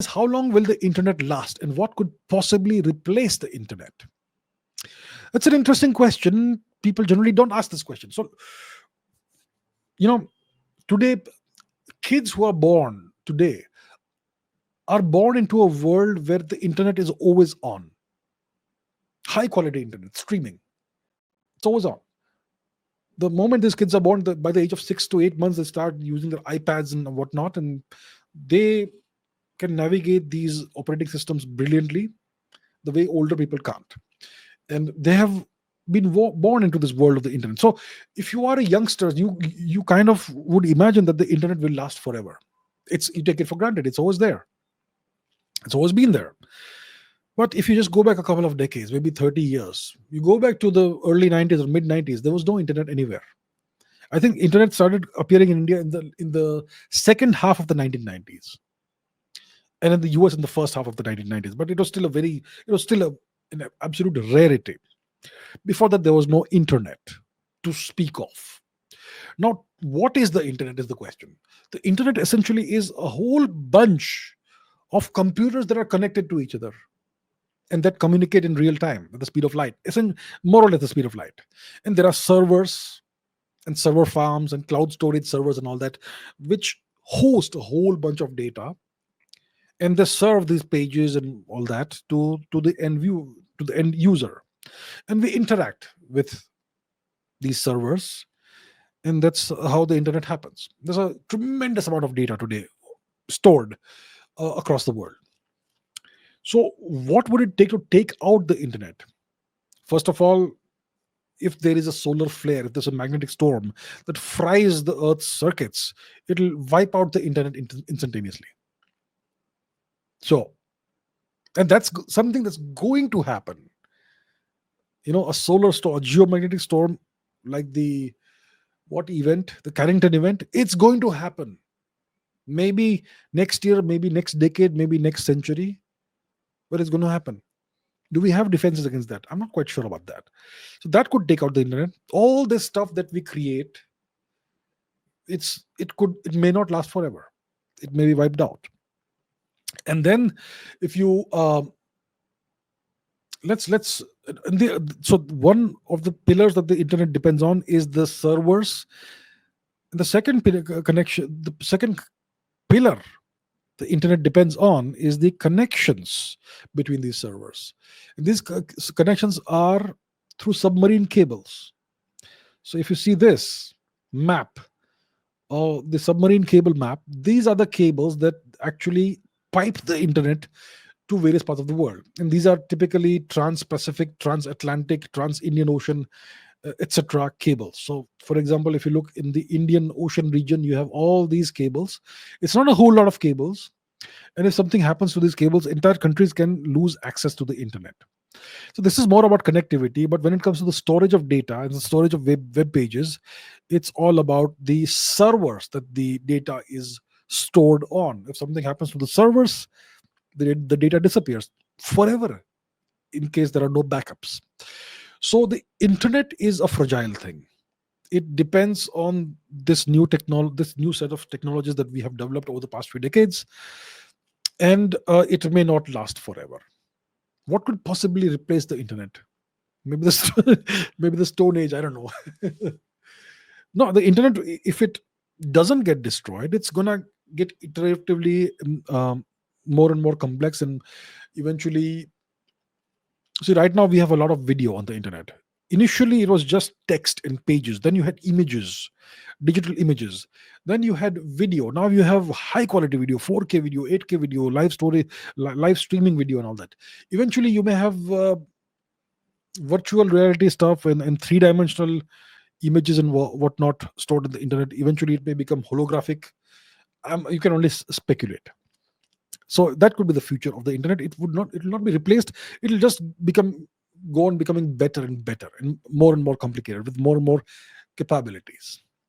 how long will the internet last and what could possibly replace the internet? That's an interesting question. People generally don't ask this question. So, you know, today, kids who are born today are born into a world where the internet is always on. High quality internet, streaming. It's always on. The moment these kids are born, by the age of 6 to 8 months, they start using their iPads and whatnot, and they can navigate these operating systems brilliantly the way older people can't. And they have been born into this world of the internet. So if you are a youngster, you kind of would imagine that the internet will last forever. You take it for granted. It's always there. It's always been there. But if you just go back a couple of decades, maybe 30 years, you go back to the early 90s or mid 90s, there was no internet anywhere. I think internet started appearing in India in the second half of the 1990s, and in the US in the first half of the 1990s. But it was still an absolute rarity. Before that, there was no internet to speak of. Now, what is the internet is the question. The internet essentially is a whole bunch of computers that are connected to each other and that communicate in real time at the speed of light, more or less the speed of light. And there are servers and server farms and cloud storage servers and all that, which host a whole bunch of data, and they serve these pages and all that to the end user, and we interact with these servers, and that's how the internet happens. There's a tremendous amount of data today stored across the world. So what would it take to take out the internet? First of all, if there is a solar flare, if there's a magnetic storm that fries the earth's circuits, it'll wipe out the internet instantaneously. So, and that's something that's going to happen. A solar storm, a geomagnetic storm, like the Carrington event, it's going to happen. Maybe next year, maybe next decade, maybe next century, but it's going to happen. Do we have defenses against that? I'm not quite sure about that. So that could take out the internet. All this stuff that we create, it may not last forever. It may be wiped out. And then if you so one of the pillars that the internet depends on is the servers. The second pillar the internet depends on is the connections between these servers. And these connections are through submarine cables. So if you see this map, or the submarine cable map, these are the cables that actually pipe the internet to various parts of the world. And these are typically trans-Pacific, trans-Atlantic, trans-Indian Ocean, etc. cables. So, for example, if you look in the Indian Ocean region, you have all these cables. It's not a whole lot of cables. And if something happens to these cables, entire countries can lose access to the internet. So this is more about connectivity, but when it comes to the storage of data and the storage of web pages, it's all about the servers that the data is stored on. If something happens to the servers, the data disappears forever in case there are no backups. So the internet is a fragile thing. It depends on this new set of technologies that we have developed over the past few decades, and it may not last forever. What could possibly replace the internet? Maybe the Stone Age. I don't know. No, the internet, if it doesn't get destroyed, it's gonna get iteratively more and more complex, and eventually. See, right now we have a lot of video on the internet. Initially, it was just text and pages. Then you had images, digital images. Then you had video. Now you have high quality video, 4K video, 8K video, live streaming video, and all that. Eventually, you may have virtual reality stuff and three-dimensional images and whatnot stored in the internet. Eventually, it may become holographic. You can only speculate. So that could be the future of the internet. It will not be replaced. It will just go on becoming better and better and more complicated with more and more capabilities.